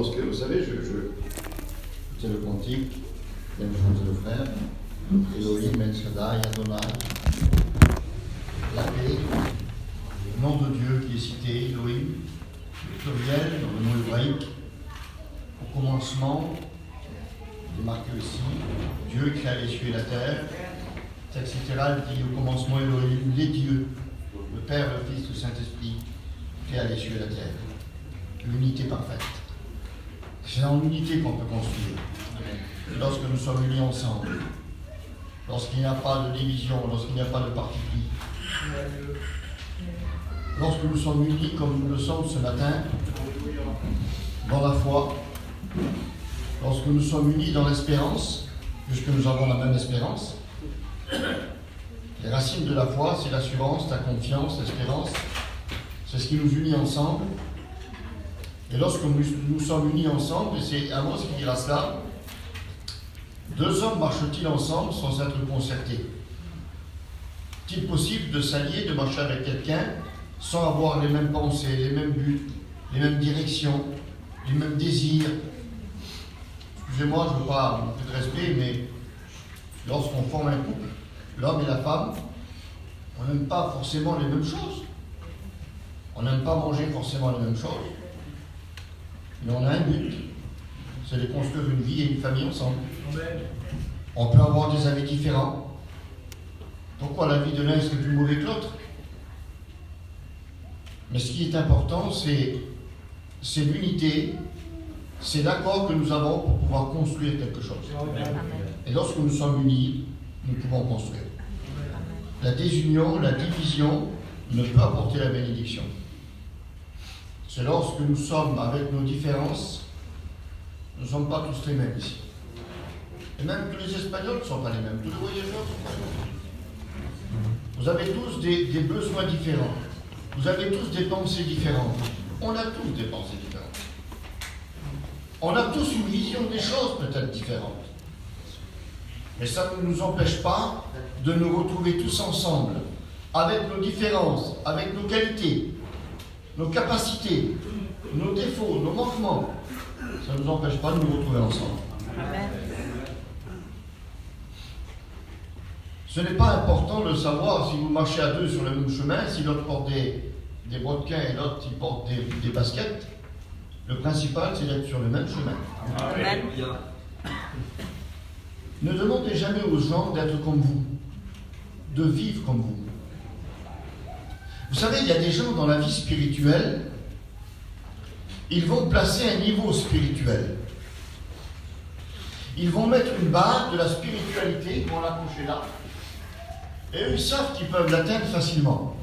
lorsque, vous savez, c'est le cantique, même chose le frère, Elohim, El Shaddai, Adonai, la paix, le nom de Dieu qui est cité, Elohim, le pluriel, dans le mot hébraïque, au commencement, il est marqué aussi, Dieu créa les cieux et la terre, texte littéral dit au commencement Elohim, les dieux, le Père, le Fils, le Saint-Esprit, créa les cieux et la terre. L'unité parfaite. C'est dans l'unité qu'on peut construire. Lorsque nous sommes unis ensemble, lorsqu'il n'y a pas de division, lorsqu'il n'y a pas de parti pris, lorsque nous sommes unis comme nous le sommes ce matin, dans la foi, lorsque nous sommes unis dans l'espérance, puisque nous avons la même espérance. Les racines de la foi, c'est l'assurance, la confiance, l'espérance. C'est ce qui nous unit ensemble. Et lorsque nous sommes unis ensemble, et c'est Amos qui dira cela, deux hommes marchent-ils ensemble sans être concertés? Est-il possible de s'allier, de marcher avec quelqu'un sans avoir les mêmes pensées, les mêmes buts, les mêmes directions, les mêmes désirs? Excusez-moi, je ne veux pas beaucoup de respect, mais lorsqu'on forme un couple, l'homme et la femme, on n'aime pas forcément les mêmes choses. On n'aime pas manger forcément les mêmes choses. Mais on a un but, c'est de construire une vie et une famille ensemble. On peut avoir des avis différents. Pourquoi la vie de l'un serait plus mauvais que l'autre? Mais ce qui est important, c'est l'unité, c'est l'accord que nous avons pour pouvoir construire quelque chose. Et lorsque nous sommes unis, nous pouvons construire. La désunion, la division ne peut apporter la bénédiction. C'est lorsque nous sommes avec nos différences, nous ne sommes pas tous les mêmes ici. Et même tous les Espagnols ne sont pas les mêmes, tous les voyageurs ne sont pas les mêmes. Vous avez tous des besoins différents, vous avez tous des pensées différentes. On a tous des pensées différentes. On a tous une vision des choses peut-être différente. Mais ça ne nous empêche pas de nous retrouver tous ensemble, avec nos différences, avec nos qualités, nos capacités, nos défauts, nos manquements. Ça ne nous empêche pas de nous retrouver ensemble. Amen. Ce n'est pas important de savoir si vous marchez à deux sur le même chemin, si l'autre porte des brodequins et l'autre il porte des baskets. Le principal, c'est d'être sur le même chemin. Amen. Ne demandez jamais aux gens d'être comme vous, de vivre comme vous. Vous savez, il y a des gens dans la vie spirituelle, ils vont placer un niveau spirituel. Ils vont mettre une barre de la spiritualité, ils vont l'accrocher là, et eux, ils savent qu'ils peuvent l'atteindre facilement.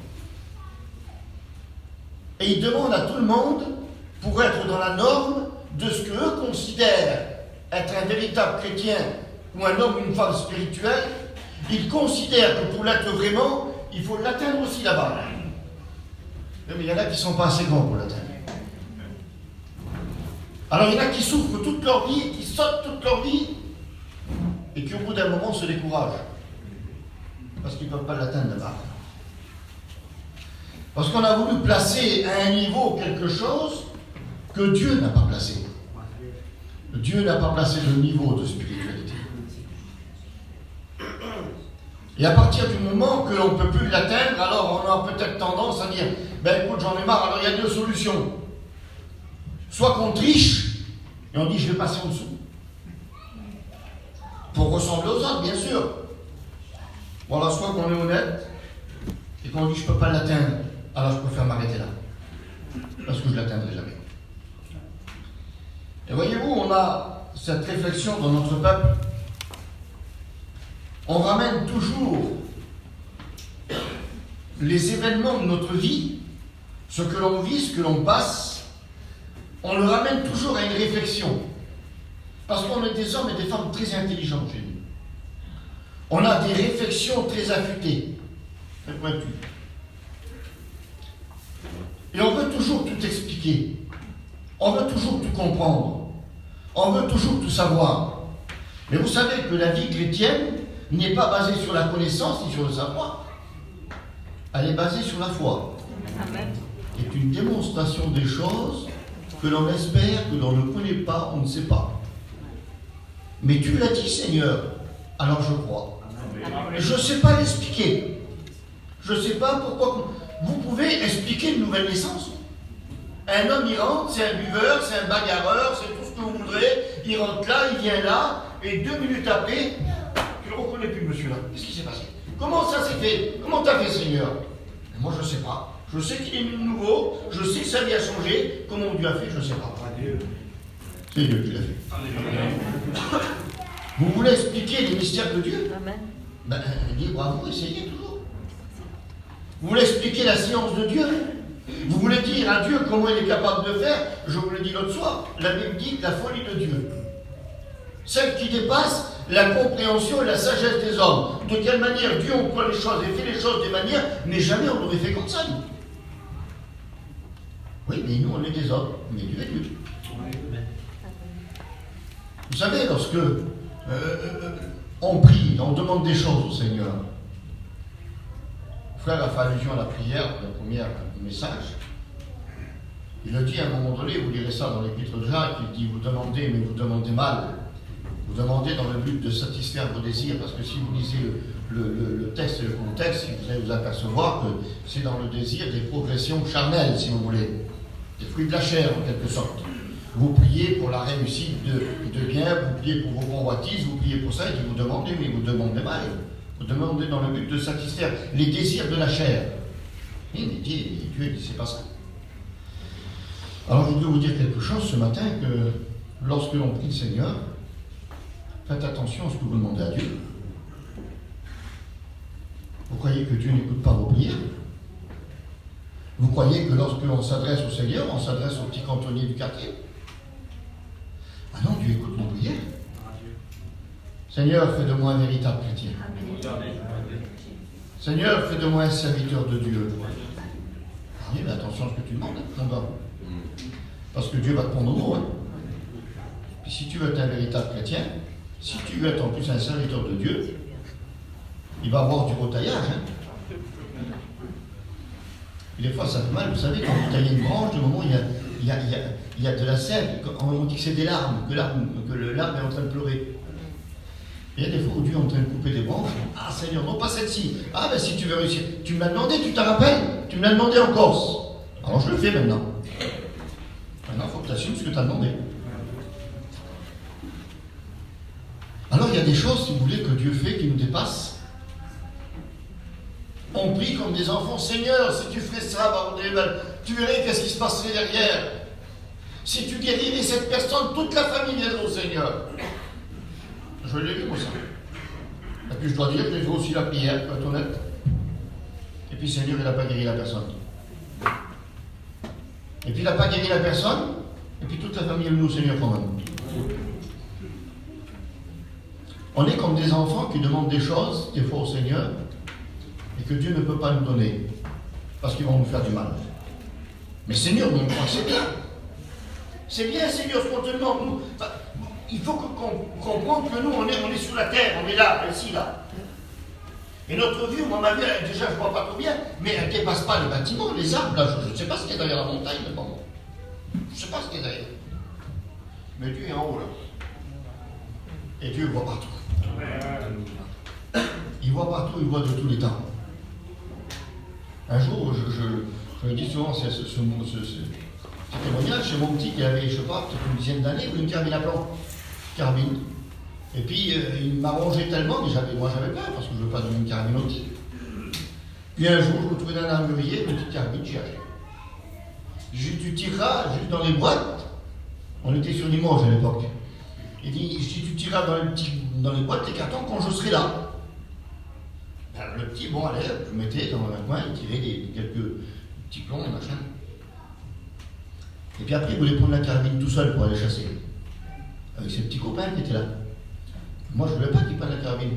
Et ils demandent à tout le monde, pour être dans la norme de ce qu'eux considèrent être un véritable chrétien ou un homme ou une femme spirituelle, ils considèrent que pour l'être vraiment, il faut l'atteindre aussi là-bas. Mais il y en a qui ne sont pas assez grands pour l'atteindre. Alors il y en a qui souffrent toute leur vie, qui sautent toute leur vie, et qui au bout d'un moment se découragent. Parce qu'ils ne peuvent pas l'atteindre là-bas. Parce qu'on a voulu placer à un niveau quelque chose que Dieu n'a pas placé. Dieu n'a pas placé le niveau de spiritualité. Et à partir du moment que l'on ne peut plus l'atteindre, alors on a peut-être tendance à dire ben écoute, j'en ai marre, alors il y a deux solutions. Soit qu'on triche, et on dit je vais passer en dessous. Pour ressembler aux autres, bien sûr. Voilà, soit qu'on est honnête, et qu'on dit je ne peux pas l'atteindre, alors je préfère m'arrêter là. Parce que je ne l'atteindrai jamais. Et voyez-vous, on a cette réflexion dans notre peuple. On ramène toujours les événements de notre vie, ce que l'on vit, ce que l'on passe, on le ramène toujours à une réflexion. Parce qu'on est des hommes et des femmes très intelligents chez nous. On a des réflexions très affûtées, très pointues. Et on veut toujours tout expliquer. On veut toujours tout comprendre. On veut toujours tout savoir. Mais vous savez que la vie chrétienne n'est pas basée sur la connaissance ni sur le savoir. Elle est basée sur la foi. Amen. C'est une démonstration des choses que l'on espère, que l'on ne connaît pas, on ne sait pas. Mais tu l'as dit, Seigneur, alors je crois. Je ne sais pas l'expliquer. Je ne sais pas pourquoi. Vous pouvez expliquer une nouvelle naissance. Un homme, il rentre, c'est un buveur, c'est un bagarreur, c'est tout ce que vous voudrez. Il rentre là, il vient là, et 2 minutes après, tu ne le reconnais plus, monsieur là. Qu'est-ce qui s'est passé? Comment ça s'est fait? Comment t'as fait, Seigneur? Et moi, je ne sais pas. Je sais qu'il est nouveau, je sais que sa vie a changé. Comment Dieu a fait, je ne sais pas. C'est Dieu qui l'a fait. Vous voulez expliquer les mystères de Dieu? Amen. Ben, dis bravo, essayez toujours. Vous voulez expliquer la science de Dieu? Vous voulez dire à Dieu comment il est capable de faire? Je vous l'ai dit l'autre soir, la Bible dit la folie de Dieu. Celle qui dépasse la compréhension et la sagesse des hommes. De quelle manière Dieu emploie les choses et fait les choses des manières, mais jamais on l'aurait fait comme ça, nous. Oui, mais nous, on est des hommes, mais Dieu est Dieu. Vous savez, lorsque on prie, on demande des choses au Seigneur. Le frère a fait allusion à la prière, le premier message. Il le dit à un moment donné, vous lirez ça dans l'épître de Jacques, il dit, vous demandez, mais vous demandez mal. Vous demandez dans le but de satisfaire vos désirs, parce que si vous lisez le texte et le contexte, vous allez vous apercevoir que c'est dans le désir des progressions charnelles, si vous voulez, des fruits de la chair en quelque sorte. Vous priez pour la réussite de biens, vous priez pour vos convoitises, vous priez pour ça, et vous demandez, mais vous demandez mal. Vous demandez dans le but de satisfaire les désirs de la chair. Et Dieu dit, c'est pas ça. Alors je voudrais vous dire quelque chose ce matin, que lorsque l'on prie le Seigneur, faites attention à ce que vous demandez à Dieu. Vous croyez que Dieu n'écoute pas vos prières? Vous croyez que lorsque l'on s'adresse au Seigneur, on s'adresse au petit cantonnier du quartier? Ah non, Dieu écoute nos prières. Seigneur, fais de moi un véritable chrétien. Seigneur, fais de moi un serviteur de Dieu. Ah oui, mais attention à ce que tu demandes, mon gars. Parce que Dieu va te prendre au mot. Hein. Puis si tu veux être un véritable chrétien, si tu veux être en plus un serviteur de Dieu, il va avoir du retaillage. Hein. Et des fois, ça fait mal. Vous savez, quand vous taillez une branche, du moment où il y a de la sève, on dit que c'est des larmes, que l'arbre est en train de pleurer. Il y a des fois où Dieu est en train de couper des branches. Ah Seigneur, non pas celle-ci. Ah ben si tu veux réussir. Tu me l'as demandé, tu t'en rappelles? Tu me l'as demandé en Corse. Alors je le fais maintenant. Maintenant, il faut que tu assumes ce que tu as demandé. Alors il y a des choses, si vous voulez, que Dieu fait qui nous dépassent. On prie comme des enfants. Seigneur, si tu ferais ça, tu verrais qu'est-ce qui se passerait derrière. Si tu guérirais cette personne, toute la famille viendrait au Seigneur. Je l'ai vu comme ça. Et puis je dois dire que j'ai fait aussi la prière, pour être honnête. Et puis Seigneur, il n'a pas guéri la personne. Et puis il n'a pas guéri la personne, et puis toute la famille est venue au Seigneur quand même. On est comme des enfants qui demandent des choses, des fois au Seigneur, et que Dieu ne peut pas nous donner, parce qu'ils vont nous faire du mal. Mais Seigneur, nous, on croit que c'est bien. C'est bien, Seigneur, ce qu'on te demande. Nous, il faut qu'on comprenne que nous, on est sur la terre, on est là, ici, là. Et notre vue, moi, ma vue, déjà, je ne vois pas trop bien, mais elle ne dépasse pas les bâtiments, les arbres, là. Je ne sais pas ce qu'il y a derrière la montagne, mais bon. Je ne sais pas ce qu'il y a derrière. Mais Dieu est en haut, là. Et Dieu voit partout. Il voit partout, il voit de tous les temps. Un jour, je dis souvent, c'est ce témoignage, c'est mon petit qui avait, je ne sais pas, peut-être une dizaine d'années, il voulait me carabine à plomb. Carabine. Et puis, il m'a rongé tellement, mais moi j'avais peur, parce que je ne veux pas donner une carabine au petit. Puis un jour, je me trouvais dans un armurier, une petite carabine, j'ai acheté. Tu tireras juste dans les boîtes. On était sur Limoges à l'époque. Il dit, si tu tireras dans les boîtes, les cartons, quand je serai là. Ben, le petit, bon, allez, je mettais dans un coin, il tirait quelques petits plombs et machin. Et puis après, il voulait prendre la carabine tout seul pour aller chasser. Avec ses petits copains qui étaient là. Moi, je ne voulais pas qu'il prenne la carabine.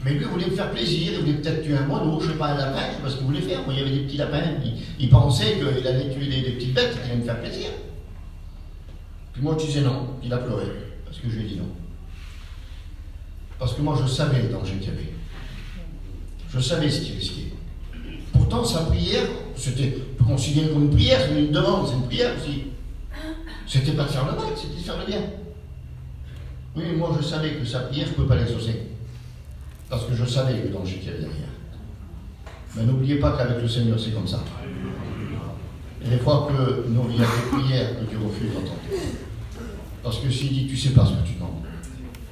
Mais lui, il voulait me faire plaisir, il voulait peut-être tuer un moineau, je ne sais pas, un lapin, je ne sais pas ce qu'il voulait faire. Moi, il y avait des petits lapins, il pensait qu'il allait tuer des petites bêtes, qu'il allait me faire plaisir. Puis moi, je disais non, il a pleuré, parce que je lui ai dit non. Parce que moi, je savais le danger qu'il y avait. Je savais ce qu'il risquait. Pourtant, sa prière, c'était considère comme une prière, c'est une demande, c'est une prière aussi. C'était pas de faire le mal, c'était de faire le bien. Oui, mais moi je savais que sa prière, je ne pouvais pas l'exaucer. Parce que je savais le danger qu'il y avait derrière. Mais n'oubliez pas qu'avec le Seigneur, c'est comme ça. Et des fois que nous, il y a des prières que Dieu refuse d'entendre. Parce que s'il dit, tu ne sais pas ce que tu demandes.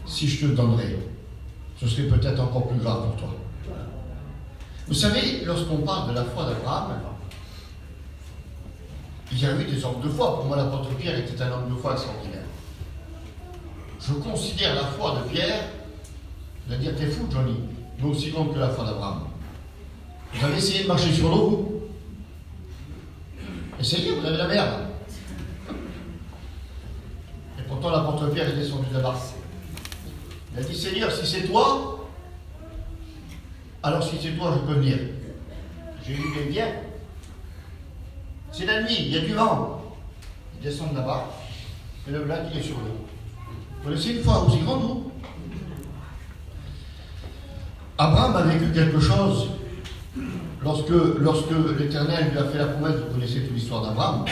Si je te le donnerais, ce serait peut-être encore plus grave pour toi. Vous savez, lorsqu'on parle de la foi d'Abraham, il y a eu des hommes de foi. Pour moi, l'apôtre Pierre était un homme de foi extraordinaire. Je considère la foi de Pierre, il va dire, t'es fou, Johnny, mais aussi grande que la foi d'Abraham. Vous avez essayé de marcher sur l'eau, vous? Essayez, vous avez la merde. Et pourtant, l'apôtre Pierre est descendu de là-bas. Il a dit, Seigneur, si c'est toi, alors si c'est toi, je peux venir. J'ai dit, mais viens. C'est la nuit, il y a du vent. Il descend de là-bas, et le black, il est sur l'eau. Vous connaissez une foi aussi grande, vous? Abraham a vécu quelque chose lorsque l'Éternel lui a fait la promesse. Vous connaissez toute l'histoire d'Abraham.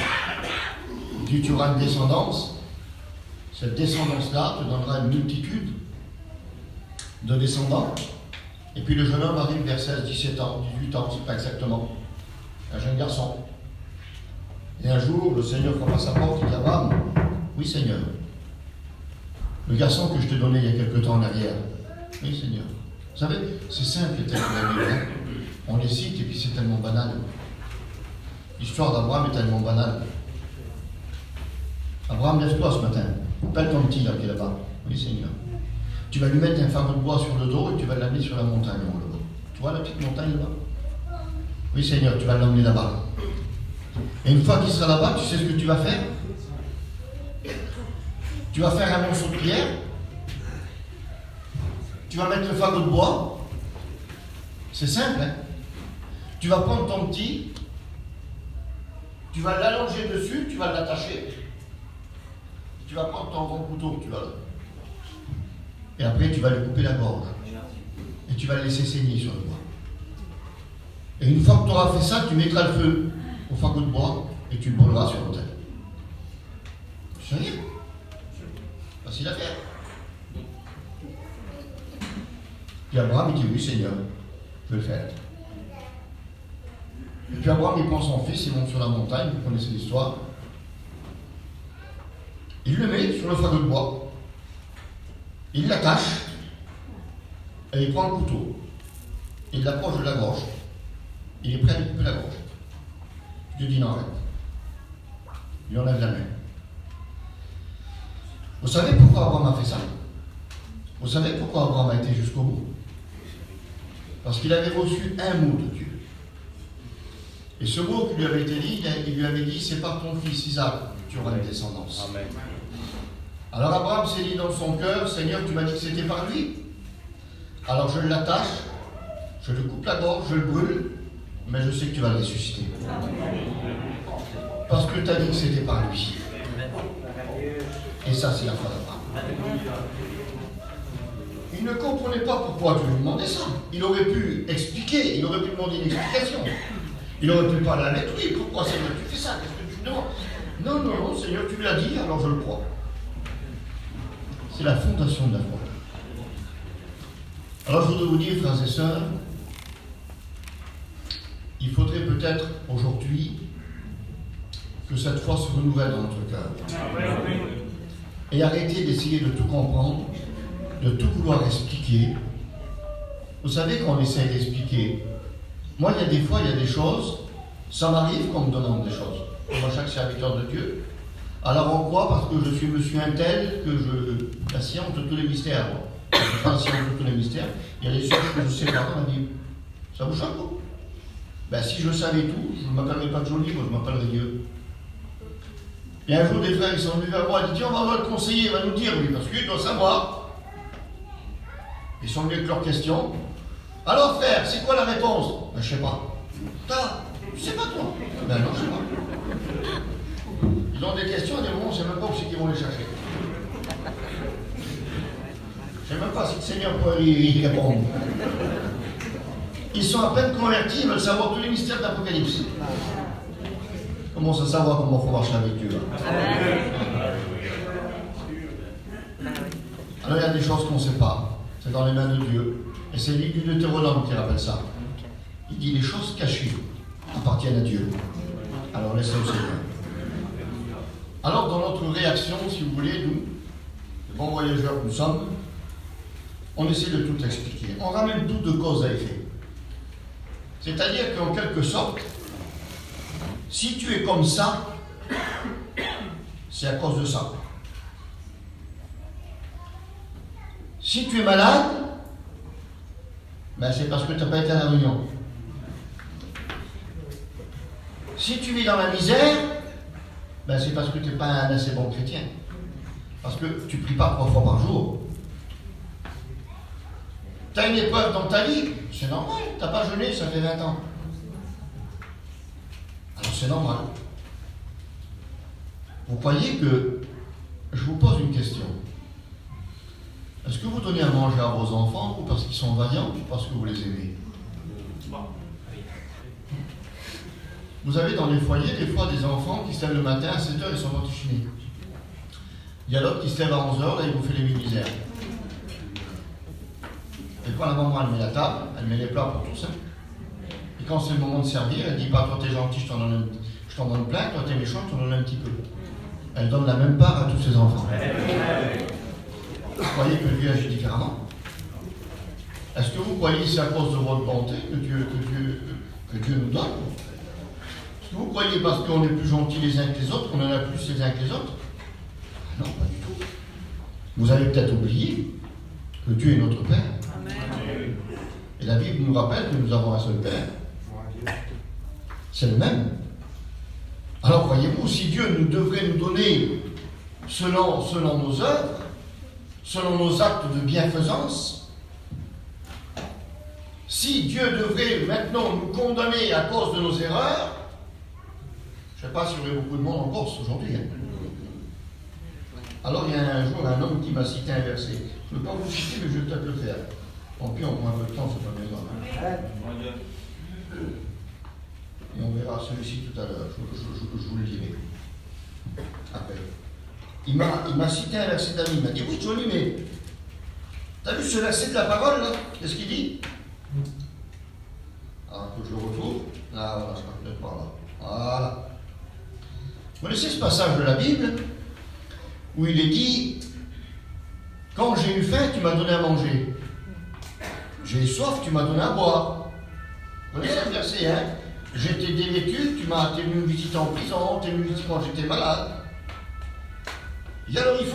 Il dit, tu auras une descendance. Cette descendance-là te donnera une multitude de descendants. Et puis le jeune homme arrive vers 16, 17 ans, 18 ans, je ne sais pas exactement. Un jeune garçon. Et un jour, le Seigneur frappe à sa porte et dit, Abraham, oui Seigneur. Le garçon que je t'ai donné il y a quelque temps en arrière. Oui Seigneur. Vous savez, c'est simple les textes de la Bible. Hein. On les cite et puis c'est tellement banal. L'histoire d'Abraham est tellement banale. Abraham, lève-toi ce matin. Appelle ton petit là qui est là-bas. Oui Seigneur. Tu vas lui mettre un fardeau de bois sur le dos et tu vas l'amener sur la montagne en haut là-bas. Tu vois la petite montagne là-bas? Oui Seigneur, tu vas l'emmener là-bas. Et une fois qu'il sera là-bas, tu sais ce que tu vas faire? Tu vas faire un monceau de pierre. Tu vas mettre le fardeau de bois. C'est simple, hein? Tu vas prendre ton petit, tu vas l'allonger dessus, tu vas l'attacher. Tu vas prendre ton grand couteau, tu vas. Et après, tu vas lui couper la gorge. Et tu vas le laisser saigner sur le bois. Et une fois que tu auras fait ça, tu mettras le feu au fardeau de bois et tu le brûleras sur l'autel. C'est rien. Facile à faire. Puis Abraham, il dit, oui Seigneur, je vais le faire. Et puis Abraham, il prend son fils, il monte sur la montagne, vous connaissez l'histoire. Il le met sur le fardeau de bois. Il l'attache. Et il prend le couteau. Il l'approche de la gorge. Il est prêt à lui couper la gorge. Dieu dit non, arrête. Il enlève la main. Vous savez pourquoi Abraham a fait ça? Vous savez pourquoi Abraham a été jusqu'au bout? Parce qu'il avait reçu un mot de Dieu. Et ce mot qui lui avait été dit, il lui avait dit, c'est par ton fils Isaac que tu auras une descendance. Amen. Alors Abraham s'est dit dans son cœur, Seigneur, tu m'as dit que c'était par lui. Alors je l'attache, je le coupe la gorge, je le brûle, mais je sais que tu vas le ressusciter. Parce que tu as dit que c'était par lui. Et ça, c'est la foi d'Abraham. Il ne comprenait pas pourquoi Dieu lui demandait ça. Il aurait pu expliquer, il aurait pu demander une explication. Il aurait pu parler avec lui. Pourquoi Seigneur tu fais ça? Qu'est-ce que tu me demandes? Non, non, non, Seigneur, tu me l'as dit, alors je le crois. C'est la fondation de la foi. Alors je voudrais vous dire, frères et sœurs, il faudrait peut-être aujourd'hui que cette foi se renouvelle dans notre cœur. Et arrêter d'essayer de tout comprendre, de tout vouloir expliquer. Vous savez, quand on essaie d'expliquer, moi, il y a des fois, il y a des choses, ça m'arrive qu'on me demande des choses, comme à chaque serviteur de Dieu. Alors on croit, parce que je suis monsieur un tel, que la science de tous les mystères. Je ne suis pas la science de tous les mystères. Il y a des choses que je sais pas dans la Bible. Ça vous choque, vous? Ben, si je savais tout, je ne m'appellerais pas Johnny, moi je m'appellerais Dieu. Et un jour, des frères, ils sont venus vers moi et disent, tiens, on va le conseiller, il va nous dire, lui, parce qu'il doit savoir. Ils sont venus avec leurs questions. Alors, frère, c'est quoi la réponse? Ben, je ne sais pas. Tu sais pas, toi? Ben non, je ne sais pas. Ils ont des questions, à des moments, on ne sait même pas où c'est qu'ils vont les chercher. Je ne sais même pas si le Seigneur pourrait y répondre. Ils sont à peine convertis, ils veulent savoir tous les mystères d'Apocalypse. commence à savoir comment il faut marcher avec Dieu. Alors il y a des choses qu'on ne sait pas. C'est dans les mains de Dieu. Et c'est l'île du Deutéronome qui rappelle ça. Il dit les choses cachées appartiennent à Dieu. Alors laissez au Seigneur. Alors dans notre réaction, si vous voulez, nous, les bons voyageurs que nous sommes, on essaie de tout expliquer. On ramène tout de cause à effet. C'est-à-dire qu'en quelque sorte, si tu es comme ça, c'est à cause de ça. Si tu es malade, ben c'est parce que tu n'as pas été à la réunion. Si tu vis dans la misère, ben c'est parce que tu n'es pas un assez bon chrétien. Parce que tu ne pries pas 3 fois par jour. Tu as une épreuve dans ta vie, c'est normal. Tu n'as pas jeûné, ça fait 20 ans. Alors c'est normal. Vous croyez que... Je vous pose une question. Est-ce que vous donnez à manger à vos enfants ou parce qu'ils sont vaillants ou parce que vous les aimez? Vous avez dans les foyers des fois des enfants qui se lèvent le matin à 7h, ils sont mortifiés. Il y a d'autres qui se lèvent à 11h, là ils vous font les misères. Et quand la maman elle met la table, elle met les plats pour tout ça. Et quand c'est le moment de servir, elle dit pas toi t'es gentil, je t'en donne plein, toi t'es méchant, je t'en donne un petit peu. Elle donne la même part à tous ses enfants. Vous croyez que Dieu agit différemment? Est-ce que vous croyez que c'est à cause de votre bonté que Dieu nous donne? Est-ce que vous croyez parce qu'on est plus gentils les uns que les autres, qu'on en a plus les uns que les autres? Non, pas du tout. Vous avez peut-être oublié que Dieu est notre Père. Amen. Et la Bible nous rappelle que nous avons un seul Père. C'est le même. Alors voyez-vous, si Dieu devrait nous donner selon nos œuvres, selon nos actes de bienfaisance, si Dieu devrait maintenant nous condamner à cause de nos erreurs, je ne sais pas s'il y aurait beaucoup de monde en Corse aujourd'hui. Alors il y a un jour un homme qui m'a cité un verset. Je ne veux pas vous citer, mais je vais peut-être le faire. Tant pis, on prend un peu de temps, c'est pas bien grave. Et on verra celui-ci tout à l'heure, je vous le dirai. Après. Il m'a cité un verset d'amis. Il m'a dit, oui Johnny, mais t'as vu ce verset de la parole là? Qu'est-ce qu'il dit? Alors que je le retrouve. Ah voilà, ça va peut-être par là. Voilà. Vous connaissez ce passage de la Bible où il est dit, quand j'ai eu faim, tu m'as donné à manger. J'ai eu soif, tu m'as donné à boire. Vous connaissez ce verset, hein? J'étais dévêtu, t'es venu me visiter en prison, t'es venu me visiter quand j'étais malade. Et alors il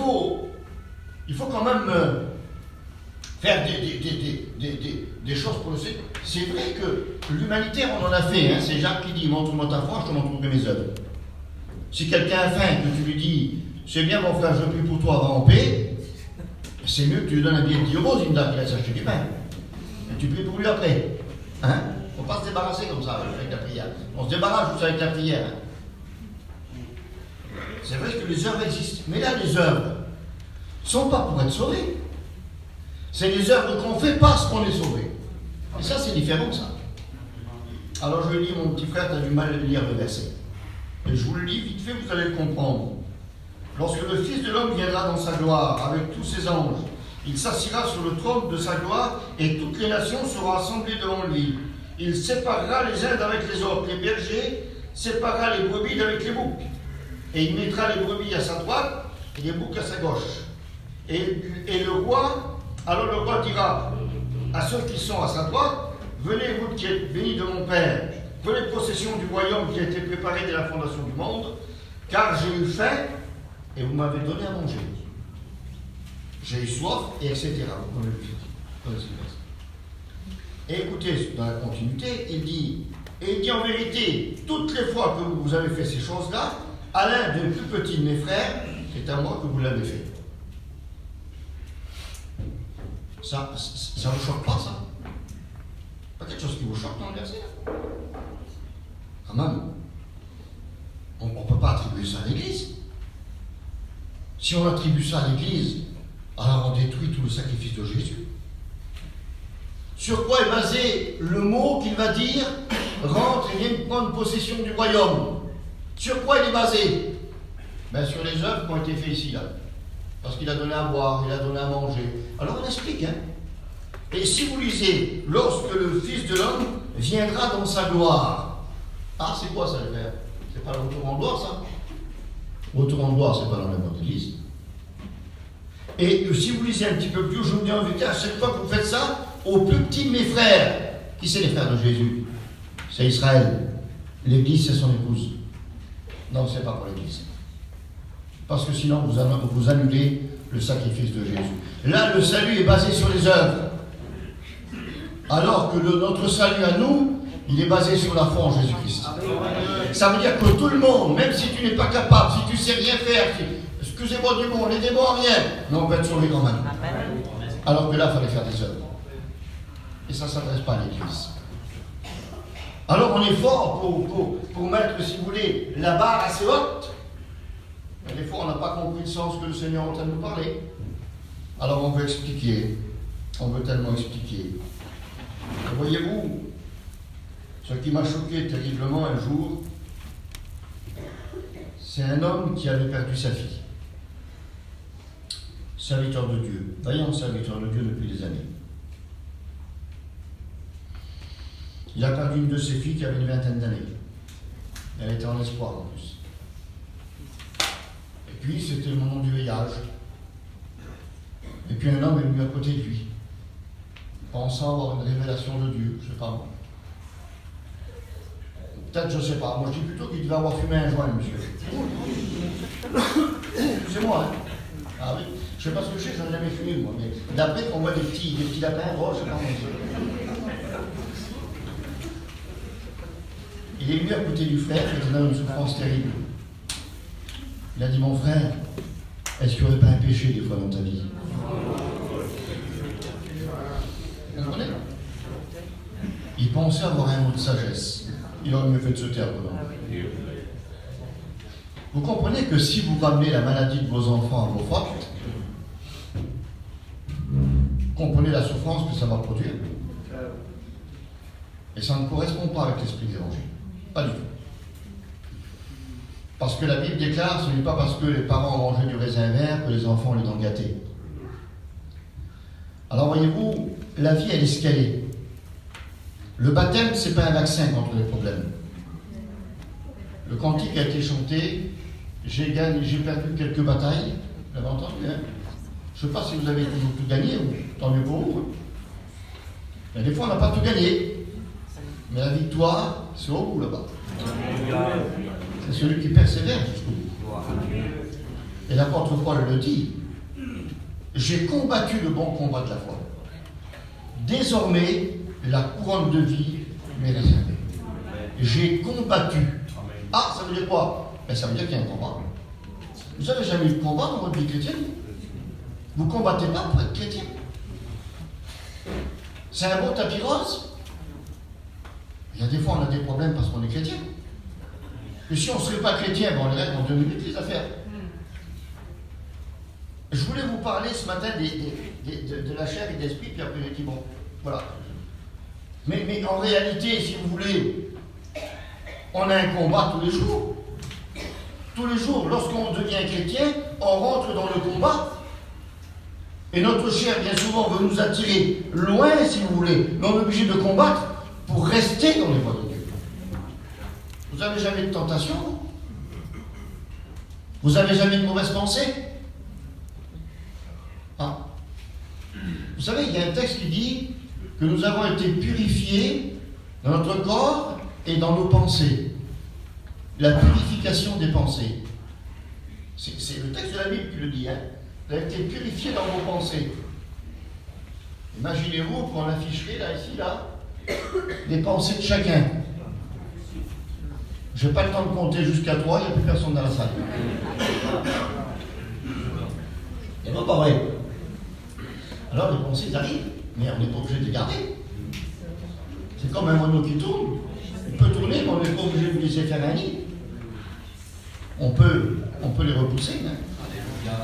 faut quand même faire des choses pour le Seigneur. C'est vrai que l'humanitaire, on en a fait, hein? C'est Jacques qui dit, montre-moi ta foi, je te montrerai mes œuvres. Si quelqu'un a faim, que tu lui dis, c'est bien mon frère, je prie pour toi, va en paix, c'est mieux que tu lui donnes un billet de 10 euros, il va s'acheter du pain. Et tu pries pour lui après. Hein? Il ne faut pas se débarrasser comme ça avec la prière. On se débarrasse juste avec la prière. C'est vrai que les œuvres existent. Mais là, les œuvres ne sont pas pour être sauvés. C'est les œuvres qu'on fait parce qu'on est sauvé. Et ça, c'est différent, ça. Alors je lui dis, mon petit frère, tu as du mal à lire le verset. Et je vous le lis vite fait, vous allez le comprendre. Lorsque le Fils de l'homme viendra dans sa gloire avec tous ses anges, il s'assiera sur le trône de sa gloire et toutes les nations seront assemblées devant lui. Il séparera les uns d'avec les autres. Les bergers séparera les brebis d'avec les boucs. Et il mettra les brebis à sa droite et les boucs à sa gauche. Et le roi, alors le roi dira à ceux qui sont à sa droite, venez vous qui êtes bénis de mon Père, prenez possession du royaume qui a été préparé dès la fondation du monde, car j'ai eu faim et vous m'avez donné à manger. J'ai eu soif, et etc. Vous connaissez le verset. Et écoutez, dans la continuité, il dit en vérité, toutes les fois que vous avez fait ces choses-là, à l'un des plus petits de mes frères, c'est à moi que vous l'avez fait. Ça vous choque pas, ça? Pas quelque chose qui vous choque dans le verset? Quand même. On ne peut pas attribuer ça à l'Église. Si on attribue ça à l'Église, alors on détruit tout le sacrifice de Jésus. Sur quoi est basé le mot qu'il va dire « Rentre et viens prendre possession du royaume » Sur quoi il est basé? Ben, sur les œuvres qui ont été faites ici, là. Parce qu'il a donné à boire, il a donné à manger. Alors on explique, hein. Et si vous lisez, lorsque le Fils de l'homme viendra dans sa gloire. Ah, c'est quoi ça, le Père? C'est pas le retour en gloire, ça? Retour en gloire, c'est pas dans la bonne église. Et si vous lisez un petit peu plus, je vous dis en vérité, à chaque fois que vous faites ça, au plus petit de mes frères. Qui c'est les frères de Jésus? C'est Israël. L'église, c'est son épouse. Non, c'est pas pour l'église. Parce que sinon, vous annulez le sacrifice de Jésus. Là, le salut est basé sur les œuvres. Alors que notre salut à nous, il est basé sur la foi en Jésus-Christ. Ça veut dire que tout le monde, même si tu n'es pas capable, si tu ne sais rien faire, excusez-moi du mot, on est des bons à rien, mais on peut être sauvé quand même. Alors que là, il fallait faire des œuvres. Et ça ne s'adresse pas à l'église. Alors on est fort pour mettre, si vous voulez, la barre assez haute. Mais des fois, on n'a pas compris le sens que le Seigneur est en train de nous parler. Alors on veut expliquer. On veut tellement expliquer. Et voyez-vous, ce qui m'a choqué terriblement un jour, c'est un homme qui avait perdu sa fille. Serviteur de Dieu, vaillant serviteur de Dieu depuis des années. Il a perdu une de ses filles qui avait une vingtaine d'années. Elle était en espoir en plus. Et puis c'était le moment du veillage. Et puis un homme est venu à côté de lui, pensant avoir une révélation de Dieu, je ne sais pas moi. Peut-être, je ne sais pas. Moi, je dis plutôt qu'il devait avoir fumé un joint, monsieur. C'est moi, hein. Ah oui. Je ne sais pas ce que je sais, je n'en ai jamais fumé, moi. Mais d'après qu'on voit des petits lapins roses, je sais pas moi. Il est venu à côté du frère qui était dans une souffrance terrible. Il a dit, mon frère, est-ce qu'il n'y aurait pas un péché des fois dans ta vie? Vous comprenez? Il pensait avoir un mot de sagesse. Il aurait mieux fait de se taire. Vous comprenez que si vous ramenez la maladie de vos enfants à vos fautes, comprenez la souffrance que ça va produire. Et ça ne correspond pas avec l'esprit de l'Évangile. Pas du tout. Parce que la Bible déclare, ce n'est pas parce que les parents ont mangé du raisin vert que les enfants ont les dents gâtées. Alors voyez-vous, la vie elle est ce qu'elle est. Le baptême, ce n'est pas un vaccin contre les problèmes. Le cantique a été chanté, j'ai perdu quelques batailles, vous l'avez entendu, hein? Je ne sais pas si vous avez toujours tout gagné, ou tant mieux pour vous. Mais des fois, on n'a pas tout gagné. Mais la victoire, c'est au bout là-bas. C'est celui qui persévère jusqu'au bout. Et l'apôtre Paul le dit, j'ai combattu le bon combat de la foi. Désormais, la couronne de vie m'est réservée. J'ai combattu. Ah, ça veut dire quoi? Ben, ça veut dire qu'il y a un combat. Vous n'avez jamais eu de combat dans votre vie chrétienne? Vous ne combattez pas pour être chrétien. C'est un beau tapis rose. Il y a des fois, on a des problèmes parce qu'on est chrétien. Et si on ne serait pas chrétien, ben on les règle en 2 minutes, les affaires. Je voulais vous parler ce matin de la chair et de l'esprit, puis après j'ai dit, bon, voilà. Mais en réalité, si vous voulez, on a un combat tous les jours. Tous les jours, lorsqu'on devient chrétien, on rentre dans le combat. Et notre chair, bien souvent, veut nous attirer loin, si vous voulez. Mais on est obligé de combattre pour rester dans les voies de Dieu. Vous n'avez jamais de tentation? Vous n'avez jamais de mauvaises pensées? Ah. Vous savez, il y a un texte qui dit que nous avons été purifiés dans notre corps et dans nos pensées. La purification des pensées. C'est le texte de la Bible qui le dit, hein. Vous avez été purifiés dans vos pensées. Imaginez-vous qu'on afficherait là, ici, là, les pensées de chacun. Je n'ai pas le temps de compter jusqu'à 3, il n'y a plus personne dans la salle. Et non, pas vrai. Alors les pensées arrivent, mais on n'est pas obligé de les garder. C'est comme un moineau qui tourne. Il peut tourner, mais on n'est pas obligé de lui laisser faire un nid. On peut les repousser. Hein.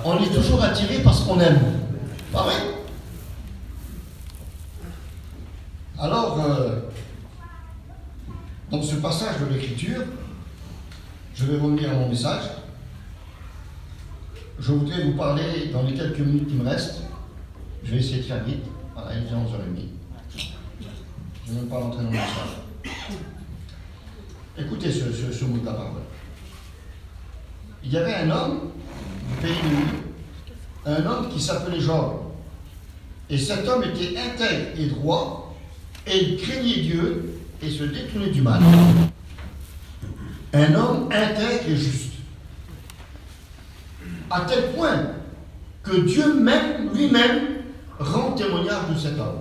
On est toujours attiré parce qu'on aime. Pas vrai? Alors, dans ce passage de l'Écriture, Je vais revenir à mon message. Je voudrais vous parler dans les quelques minutes qui me restent. Je vais essayer de faire vite. Voilà, il est 11h30. Je ne vais même pas rentrer dans mon message. Écoutez ce mot de la parole. Il y avait un homme du pays de Dieu, un homme qui s'appelait Job. Et cet homme était intègre et droit, et il craignait Dieu et se détournait du mal. Un homme intègre et juste. À tel point que Dieu même, lui-même, rend témoignage de cet homme.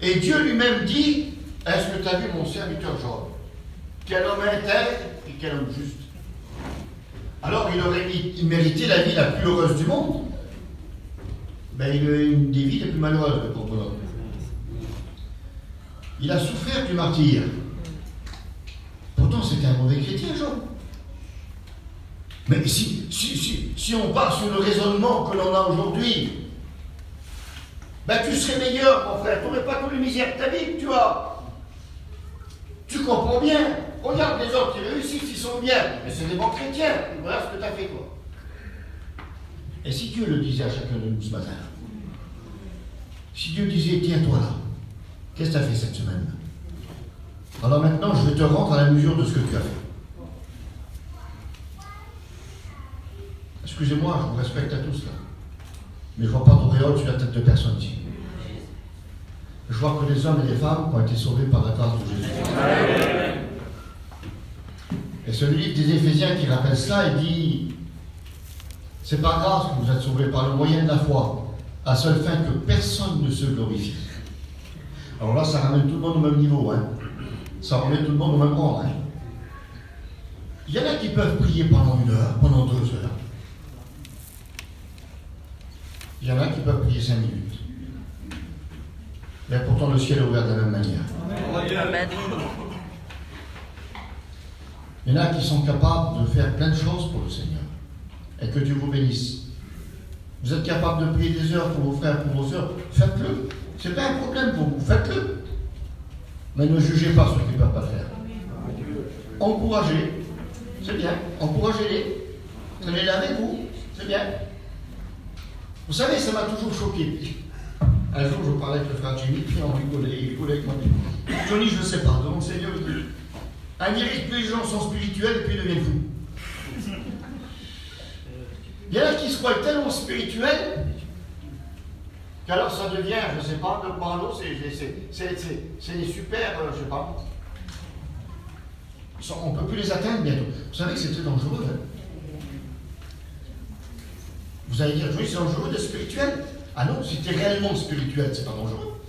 Et Dieu lui-même dit, est-ce que tu as vu mon serviteur Job? Quel homme intègre et quel homme juste. Alors il méritait la vie la plus heureuse du monde. Ben, il a une des vies les plus malheureuses, le pauvre homme. Il a souffert du martyre. Pourtant, c'était un mauvais chrétien, Job. Mais si on part sur le raisonnement que l'on a aujourd'hui, ben tu serais meilleur, mon frère. Tu n'aurais pas toutes les misères de ta vie que tu as. Tu comprends bien. Regarde les autres qui réussissent, ils sont bien. Mais c'est des bons chrétiens. Voilà ce que tu as fait, toi. Et si Dieu le disait à chacun de nous ce matin, si Dieu disait, tiens-toi là, qu'est-ce que tu as fait cette semaine? Alors maintenant, je vais te rendre à la mesure de ce que tu as fait. Excusez-moi, je vous respecte à tous là. Mais je ne vois pas d'auréole sur la tête de personne ici. Je vois que les hommes et les femmes ont été sauvés par la grâce de Jésus. Et ce livre des Éphésiens qui rappelle cela, il dit, c'est par grâce que vous êtes sauvés par le moyen de la foi, à seule fin que personne ne se glorifie. Alors là, ça ramène tout le monde au même niveau, hein. Ça remet tout le monde au même rang, hein. Il y en a qui peuvent prier pendant 1 heure, pendant 2 heures. Il y en a qui peuvent prier 5 minutes. Mais pourtant, le ciel est ouvert de la même manière. Amen. Il y en a qui sont capables de faire plein de choses pour le Seigneur. Et que Dieu vous bénisse. Vous êtes capable de prier des heures pour vos frères, pour vos sœurs, faites-le. Ce n'est pas un problème pour vous, faites-le. Mais ne jugez pas ceux qui ne peuvent pas faire. Encouragez, c'est bien. Encouragez-les. Tenez-les avec vous, c'est bien. Vous savez, ça m'a toujours choqué. Un jour, je parlais avec le frère Jimmy, puis on rigolait, il rigolait avec moi. Johnny, je ne sais pas, devant le Seigneur, il dit, un miracle, les gens sont spirituels et puis ils deviennent fous. Il y en a qui se croient tellement spirituels qu'alors ça devient, je ne sais pas, de parlo, c'est des super, je ne sais pas. On ne peut plus les atteindre bientôt. Vous savez que c'est très dangereux. Hein? Vous allez dire, oui, c'est dangereux d'être spirituel. Ah non, si tu es réellement spirituel, c'est pas dangereux.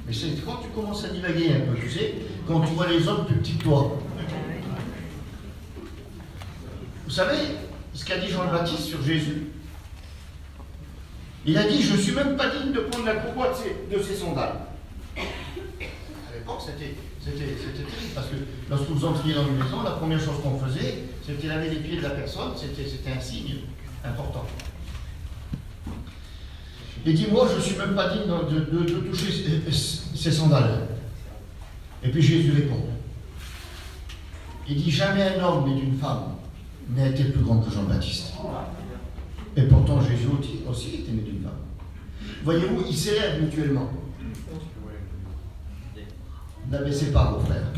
Mais c'est quand tu commences à divaguer un peu, tu sais, quand tu vois les autres plus petits que toi. Vous savez ce qu'a dit Jean le Baptiste sur Jésus? Il a dit, je ne suis même pas digne de prendre la courroie de ses sandales. À l'époque, c'était terrible, parce que lorsque vous entriez dans une maison, la première chose qu'on faisait, c'était laver les pieds de la personne, c'était un signe important. Il dit, moi, je ne suis même pas digne de toucher ses sandales. Et puis Jésus répond. Il dit, jamais un homme né d'une femme n'a été plus grand que Jean-Baptiste. Et pourtant, Jésus aussi était né d'une femme. Voyez-vous, ils s'élèvent mutuellement. N'abaissez pas vos frères.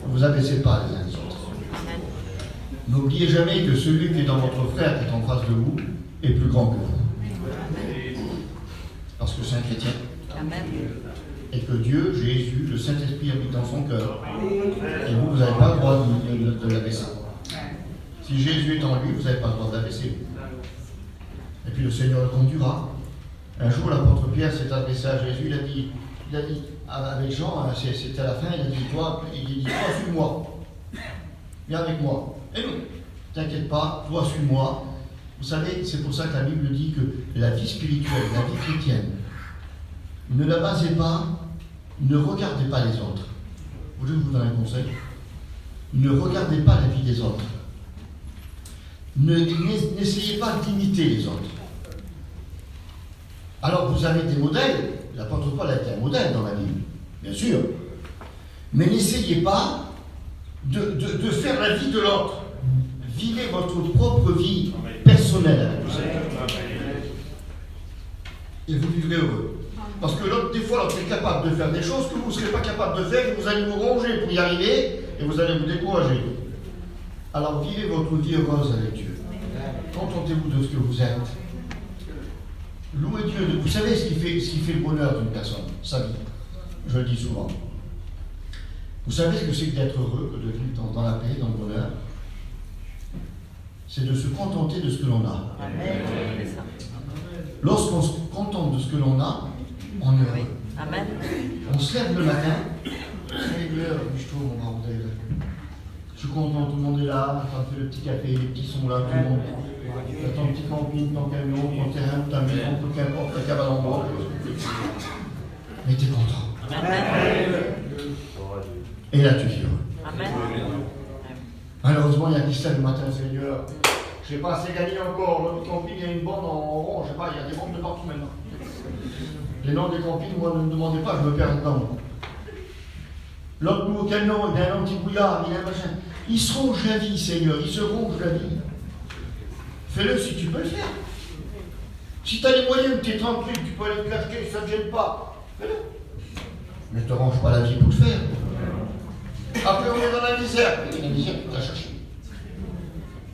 Vous abaissez pas les uns les autres. N'oubliez jamais que celui qui est dans votre frère, qui est en face de vous, est plus grand que vous. Parce que c'est un chrétien. Amen. Et que Dieu, Jésus, le Saint-Esprit habite dans son cœur. Et vous n'avez pas le droit de l'abaisser. Si Jésus est en lui, vous n'avez pas le droit de l'abaisser. Et puis le Seigneur le conduira. Un jour, l'apôtre Pierre s'est adressé à Jésus, il a dit avec Jean, c'était à la fin, il a dit, toi, suis-moi. Viens avec moi. Et non, t'inquiète pas, toi, suis-moi. Vous savez, c'est pour ça que la Bible dit que la vie spirituelle, la vie chrétienne, ne la basez pas, ne regardez pas les autres. Je vous donne un conseil. Ne regardez pas la vie des autres. N'essayez pas d'imiter les autres. Alors vous avez des modèles, l'apôtre Paul a été un modèle dans la Bible, bien sûr. Mais n'essayez pas de faire la vie de l'autre. Vivez votre propre vie personnelle avec le Seigneur. Et vous vivrez heureux. Parce que l'autre, des fois, l'autre est capable de faire des choses que vous ne serez pas capable de faire et vous allez vous ronger pour y arriver et vous allez vous décourager. Alors vivez votre vie heureuse avec Dieu. Contentez-vous de ce que vous êtes. Louez Dieu. Vous savez ce qui fait le bonheur d'une personne, sa vie. Je le dis souvent. Vous savez ce que c'est que d'être heureux, que de vivre dans la paix, dans le bonheur? C'est de se contenter de ce que l'on a. Amen. Lorsqu'on se contente de ce que l'on a, on est heureux. Amen. On se lève le matin, Seigneur, je trouve mon bordel. Je suis content, tout le monde est là, tu fais le petit café, les petits sont là, tout le monde. Tu as ton petit camping, ton camion, ton terrain, ta maison, peu importe, ta cabane en bois. Mais tu es content. Amen. Et là, tu vis heureux. Amen. Malheureusement, il y a qui se lève le matin, Seigneur. Je n'ai pas assez gagné encore. Le camping, il y a une bande en rond, je ne sais pas, il y a des bombes de partout maintenant. Les noms des campings, moi, ne me demandez pas, je me perds dedans. L'autre nouveau camion, il a un anti-brouillard, il a un machin. Il se ronge la vie, Seigneur, il se ronge la vie. Fais-le si tu peux le faire. Si tu as les moyens, tu es tranquille, tu peux aller te l'acheter, ça ne te gêne pas. Fais-le. Mais ne te range pas la vie pour le faire. Après, on est dans la misère. Et la misère, tu t'as cherché.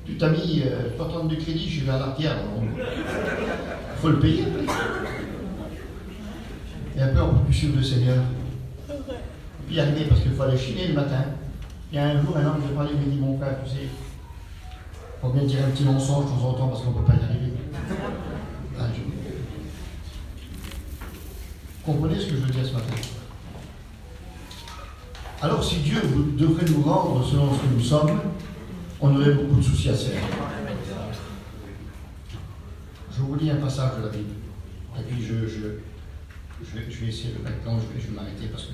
Tu t'as mis 60 de crédit, je vais à l'arrière. Il faut le payer après. Et après, on peut plus suivre le Seigneur. Puis y arriver parce qu'il faut aller chiner le matin. Il y a un jour, un homme, je parlais, il m'a dit, mon frère, tu sais, il faut bien dire un petit mensonge de temps en temps parce qu'on ne peut pas y arriver. Un jour. Comprenez ce que je veux dire ce matin? Alors, si Dieu devrait nous rendre selon ce que nous sommes, on aurait beaucoup de soucis à se faire. Je vous lis un passage de la Bible. Et puis, je vais essayer de mettre quand je vais m'arrêter parce que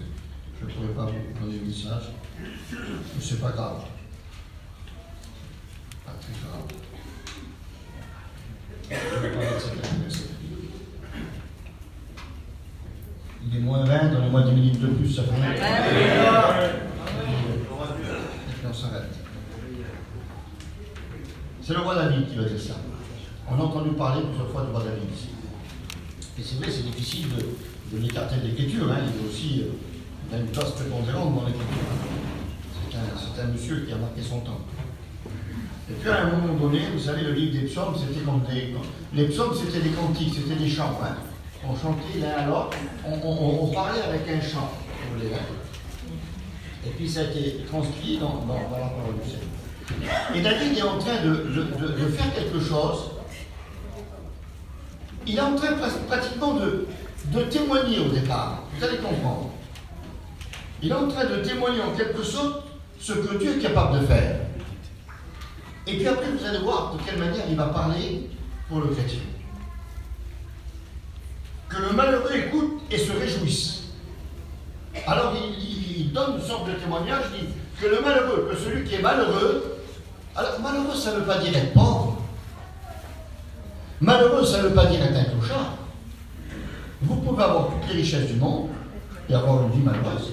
je ne pourrais pas vous donner le message. Mais ce n'est pas grave. Pas très grave. Je vais pas mettre cette verset. Il est moins 20, donnez-moi 10 minutes de plus, ça fait rien. Et puis on s'arrête. C'est le roi David qui va dire ça. On a entendu parler plusieurs fois du roi David ici. Et c'est vrai, c'est difficile de l'écarter de l'écriture. Hein. Il est aussi il a une place prépondérante dans l'écriture. C'est un monsieur qui a marqué son temps. Et puis à un moment donné, vous savez, le livre des psaumes, c'était comme des. Les psaumes, c'était des cantiques, c'était des chants. Hein. On chantait l'un à l'autre, on parlait avec un chant, vous voulez, hein. Et puis ça a été transcrit dans la parole du Seigneur. Et David est en train de faire quelque chose. Il est en train pratiquement de témoigner au départ. Vous allez comprendre. Il est en train de témoigner en quelque sorte ce que Dieu est capable de faire. Et puis après, vous allez voir de quelle manière il va parler pour le chrétien. Que le malheureux écoute et se réjouisse. Alors il donne une sorte de témoignage, il dit que le malheureux, que celui qui est malheureux, alors malheureux ça ne veut pas dire être pauvre. Malheureux ça ne veut pas dire être un clochard. Vous pouvez avoir toutes les richesses du monde et avoir une vie malheureuse.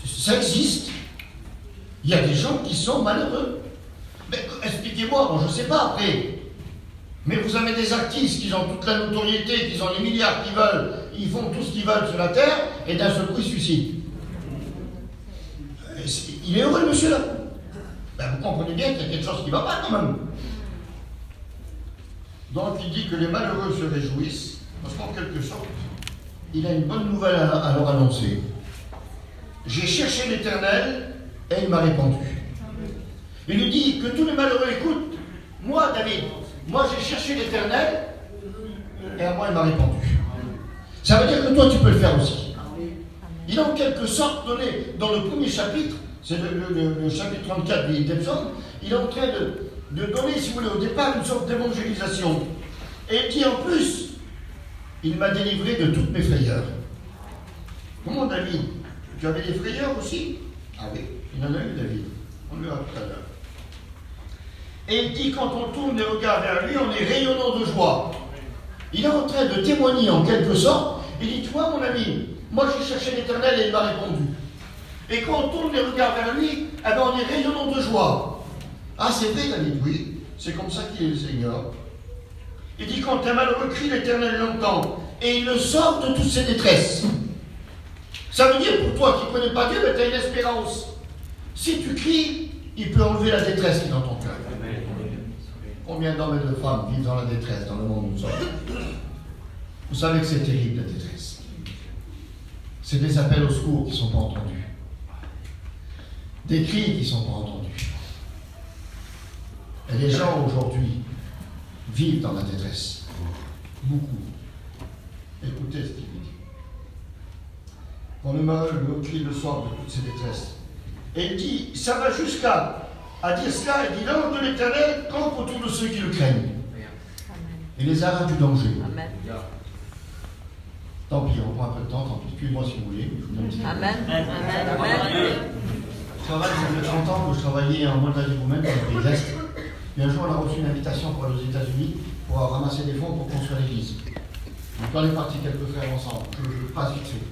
Ça existe. Il y a des gens qui sont malheureux. Mais expliquez-moi, bon, je ne sais pas après. Mais vous avez des artistes qui ont toute la notoriété, qui ont les milliards qu'ils veulent, ils font tout ce qu'ils veulent sur la terre, et d'un seul coup ils se suicident. Il est heureux le monsieur là. Ben, vous comprenez bien qu'il y a quelque chose qui ne va pas quand même. Donc il dit que les malheureux se réjouissent, parce qu'en quelque sorte, il a une bonne nouvelle à leur annoncer. J'ai cherché l'Éternel, et il m'a répondu. Il lui dit que tous les malheureux écoutent. Moi, David, moi j'ai cherché l'Éternel, et à moi il m'a répondu. Ça veut dire que toi tu peux le faire aussi. Il a en quelque sorte donné, dans le premier chapitre, c'est le chapitre 34 des psaumes, il est en train de donner, si vous voulez, au départ, une sorte d'évangélisation. Et il dit en plus, il m'a délivré de toutes mes frayeurs. Comment David? Tu avais des frayeurs aussi? Ah oui, il en a eu David. On le verra tout à l'heure. Et il dit, quand on tourne les regards vers lui, on est rayonnant de joie. Il est en train de témoigner en quelque sorte. Il dit, toi mon ami, moi j'ai cherché l'Éternel et il m'a répondu. Et quand on tourne les regards vers lui, eh ben on est rayonnant de joie. Ah, c'est vrai, David, oui, c'est comme ça qu'il est le Seigneur. Il dit, quand un malheureux crie, l'Éternel l'entend, et il le sort de toutes ses détresses. Ça veut dire pour toi qui ne connais pas Dieu, ben, tu as une espérance. Si tu cries, il peut enlever la détresse qui est dans ton cœur. Combien d'hommes et de femmes vivent dans la détresse dans le monde où nous sommes? Vous savez que c'est terrible, la détresse. C'est des appels au secours qui ne sont pas entendus. Des cris qui ne sont pas entendus. Et les gens aujourd'hui vivent dans la détresse. Beaucoup. Écoutez ce qu'il dit. Quand le malheureux crie le soir de toutes ses détresses. Et il dit, ça va jusqu'à dire cela, il dit, l'ange de l'Éternel campe autour de ceux qui le craignent. Et les arrache du danger. Amen. Tant pis, on prend un peu de temps, tant pis, excusez-moi si vous voulez. Amen. Amen. Ça fait 30 ans que je travaillais en Moldavie roumaine, dans le pays d'Est. Et un jour, on a reçu une invitation pour aller aux États-Unis pour ramasser des fonds pour construire l'église. Donc, on est partis quelques frères ensemble. Je passe vite fait.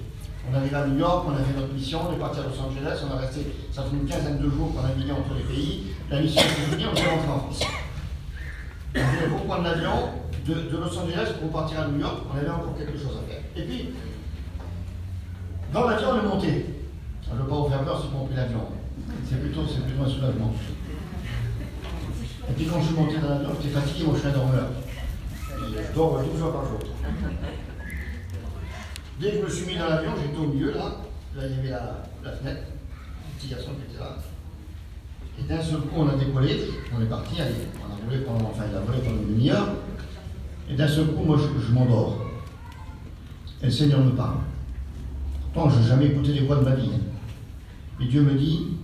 On arrive à New York, on a fait notre mission, on est parti à Los Angeles, on a resté, ça fait une quinzaine de jours qu'on a navigué entre les pays. La mission est finie, on est rentré en France. On devait reprendre l'avion de Los Angeles pour partir à New York, on avait encore quelque chose à faire. Et puis, dans l'avion, on est monté. Je ne veux pas vous faire peur si vous pris l'avion. C'est plutôt un soulagement. Et puis quand je suis monté dans l'avion, j'étais fatigué, moi je suis un dormeur. Et je dors 12 heures par jour. Dès que je me suis mis dans l'avion, j'étais au milieu là. Là, il y avait la fenêtre, le petit garçon qui était là. Et d'un seul coup, on a décollé, on est parti, allez, on a volé pendant, enfin, il a volé pendant une demi-heure. Et d'un seul coup, moi, je m'endors. Et le Seigneur me parle. Pourtant, je n'ai jamais écouté les voix de ma vie. Et Dieu me dit,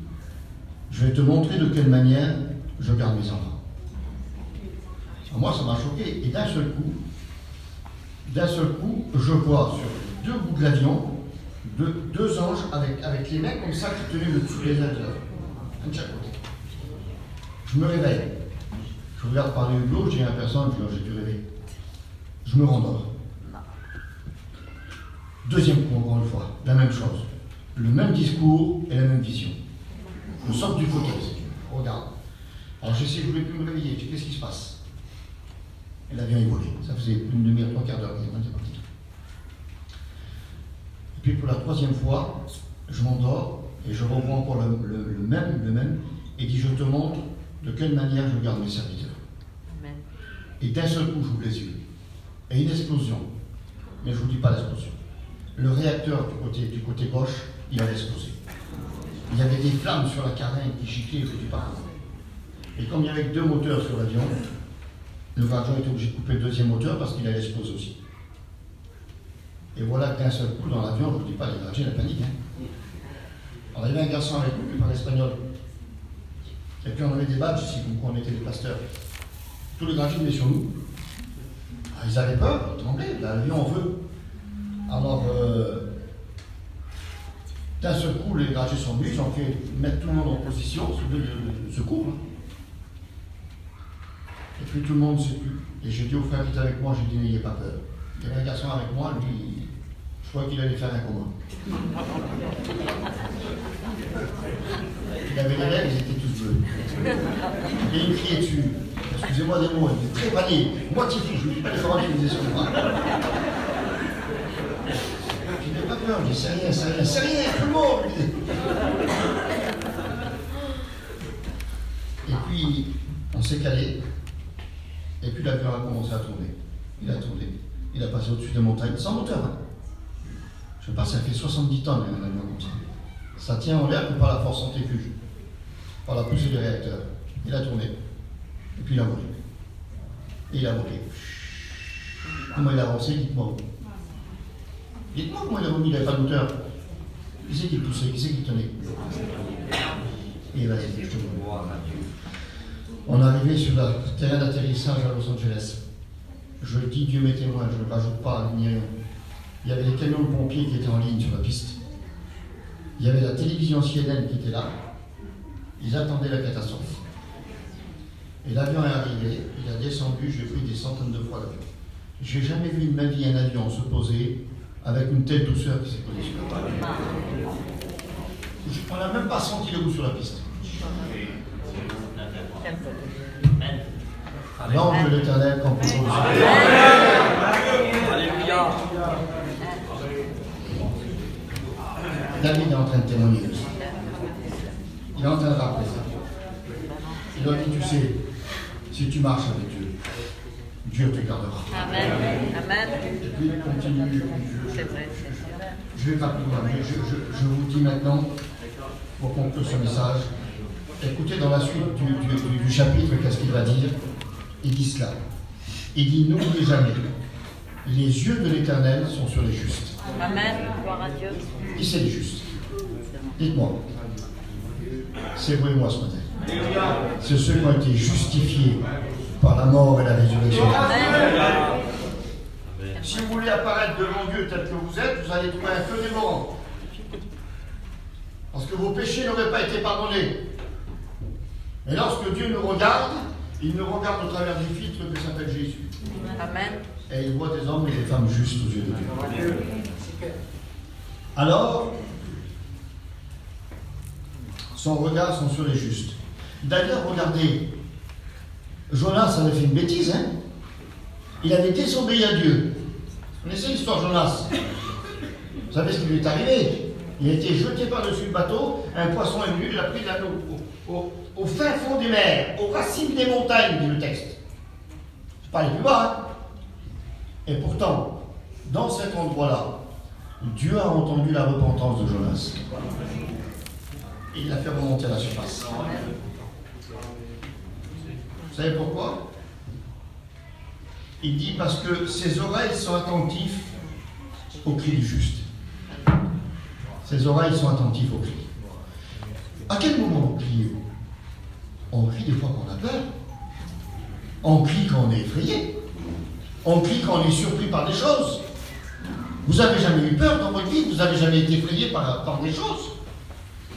je vais te montrer de quelle manière je garde mes enfants. Alors moi, ça m'a choqué. Et d'un seul coup, je vois sur 2 bouts de l'avion, deux anges avec les mains comme ça qui tenaient le dessous des ailes, un de chaque côté. Je me réveille. Je regarde par les hublots, je dis à la personne, je dis, j'ai dû rêver. Je me rendors. Deuxième coup, encore une fois, la même chose. Le même discours et la même vision. Je sors du fauteuil, je regarde. Alors je sais que je ne voulais plus me réveiller, je dis, qu'est-ce qui se passe? Et l'avion est volé. Ça faisait une demi-heure, 3 quarts d'heure, il est parti. Et puis pour la 3e fois, je m'endors et je revois encore le même, et dit, je te montre de quelle manière je garde mes serviteurs. Amen. Et d'un seul coup, j'ouvre les yeux. Et une explosion. Mais je ne vous dis pas l'explosion. Le réacteur du côté gauche, il avait explosé. Il y avait des flammes sur la carène qui giclaient du parcours. Et comme il y avait 2 moteurs sur l'avion, le gardien était obligé de couper le 2e moteur parce qu'il allait exploser aussi. Et voilà qu'un seul coup, dans l'avion, je ne vous dis pas, les gardiens, la panique. Alors il y avait un garçon avec nous qui parlait espagnol. Et puis on avait des badges ici, comme quoi on était des pasteurs. Tous les gardiens venaient sur nous. Alors, ils avaient peur, ils tremblaient, l'avion en feu. Alors, d'un seul coup, les gardiens sont venus, ils ont fait mettre tout le monde en position, sous le secours. Et puis tout le monde s'est tu. Et j'ai dit au frère qui était avec moi, j'ai dit, n'ayez pas peur. Il y avait un garçon avec moi, lui, je crois qu'il allait faire un coma. Il avait les lèvres, ils étaient tous bleus. Et il me criait dessus. Excusez-moi des mots, il était très paniqué. Moitié fou, je ne dis pas les paroles qu'il disait sur moi. Je n'ai pas peur, je dis c'est rien, tout le monde. Et puis, on s'est calé. Et puis l'avion a commencé à tourner. Il a tourné. Il a passé au-dessus des montagnes, sans moteur. Hein. Je pense que ça fait 70 tonnes un avion comme ça. Ça tient en l'air que par la force centrifuge, par la poussée du réacteur. Il a tourné. Et puis il a volé. Et il a volé. Comment il a avancé, dites-moi. Dites-moi comment il a vomi, il n'avait pas de moteur. Qui c'est qui le poussait, qui c'est qui le tenait? Et vas-y, je te vois. On est arrivé sur le terrain d'atterrissage à Los Angeles. Je dis, Dieu m'est témoin, je ne rajoute pas ni rien. Il y avait les camions de pompiers qui étaient en ligne sur la piste. Il y avait la télévision CNN qui était là. Ils attendaient la catastrophe. Et l'avion est arrivé, il a descendu, j'ai pris des centaines de fois l'avion. Je n'ai jamais vu de ma vie un avion se poser avec une telle douceur qui s'est posée sur la table. On n'a même pas senti le goût sur la piste. L'ange de l'Éternel campe autour de soi. Alléluia. David est en train de témoigner de ça. Il est en train de rappeler ça. Il leur dit, tu sais, si tu marches avec Dieu, Dieu te gardera. Amen. Amen. Et puis il continue. C'est vrai, c'est vrai. Je vais pas plus loin, mais je vous dis maintenant, pour conclure ce message, écoutez dans la suite du chapitre, qu'est-ce qu'il va dire. Il dit cela. Il dit, n'oubliez jamais, les yeux de l'Éternel sont sur les justes. Amen. Gloire à Dieu. Qui c'est les justes? Dites-moi. C'est vous et moi ce matin. C'est ceux qui ont été justifiés par la mort et la résurrection. Amen. Si vous voulez apparaître devant Dieu tel que vous êtes, vous allez trouver un feu dévorant. Parce que vos péchés n'auraient pas été pardonnés. Et lorsque Dieu nous regarde, il nous regarde au travers du filtre que s'appelle Jésus. Amen. Et il voit des hommes et des femmes justes aux yeux de Dieu. Alors, son regard sont sur les justes. D'ailleurs, regardez, Jonas avait fait une bêtise, hein? Il avait désobéi à Dieu. Vous connaissez l'histoire de Jonas? Vous savez ce qui lui est arrivé? Il a été jeté par-dessus le bateau, un poisson est venu, il a pris l'eau au fin fond des mers, aux racines des montagnes, dit le texte. C'est pas les plus bas, hein? Et pourtant, dans cet endroit-là, Dieu a entendu la repentance de Jonas. Et il l'a fait remonter à la surface. Vous savez pourquoi? Il dit parce que ses oreilles sont attentives au cri du juste. Ses oreilles sont attentives au cri. À quel moment on crie? On crie des fois qu'on a peur. On crie quand on est effrayé. On crie quand on est surpris par des choses. Vous n'avez jamais eu peur dans votre vie, vous n'avez jamais été effrayé par des choses.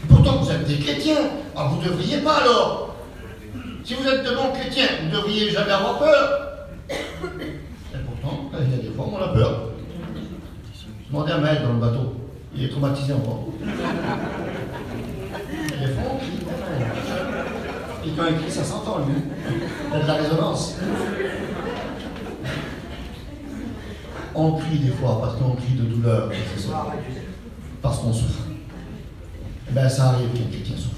Pourtant, vous êtes des chrétiens. Alors, vous ne devriez pas alors. Si vous êtes de bons chrétiens, vous ne devriez jamais avoir peur. Et pourtant, il y a des fois où on a peur. Demandez à Maël dans le bateau. Il est traumatisé encore. Des fois, on crie. Et quand il crie, ça s'entend, lui. Il y a de la résonance. On crie des fois parce qu'on crie de douleur, parce qu'on souffre. Eh bien, ça arrive qu'un chrétien souffre.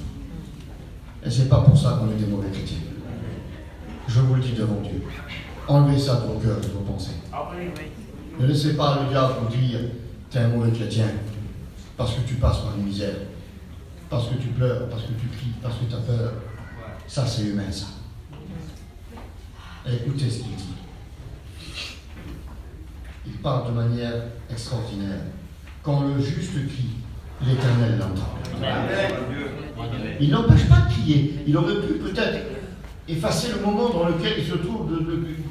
Et c'est pas pour ça qu'on est des mauvais chrétiens. Je vous le dis devant Dieu. Enlevez ça de vos cœurs, de vos pensées. Ne laissez pas le diable vous dire t'es un mauvais chrétien parce que tu passes par une misère, parce que tu pleures, parce que tu cries, parce que tu as peur. Ça, c'est humain, ça. Et écoutez ce qu'il dit. Il parle de manière extraordinaire. Quand le juste crie, l'Éternel l'entend. Il n'empêche pas de crier. Il aurait pu peut-être effacer le moment dans lequel il se trouve,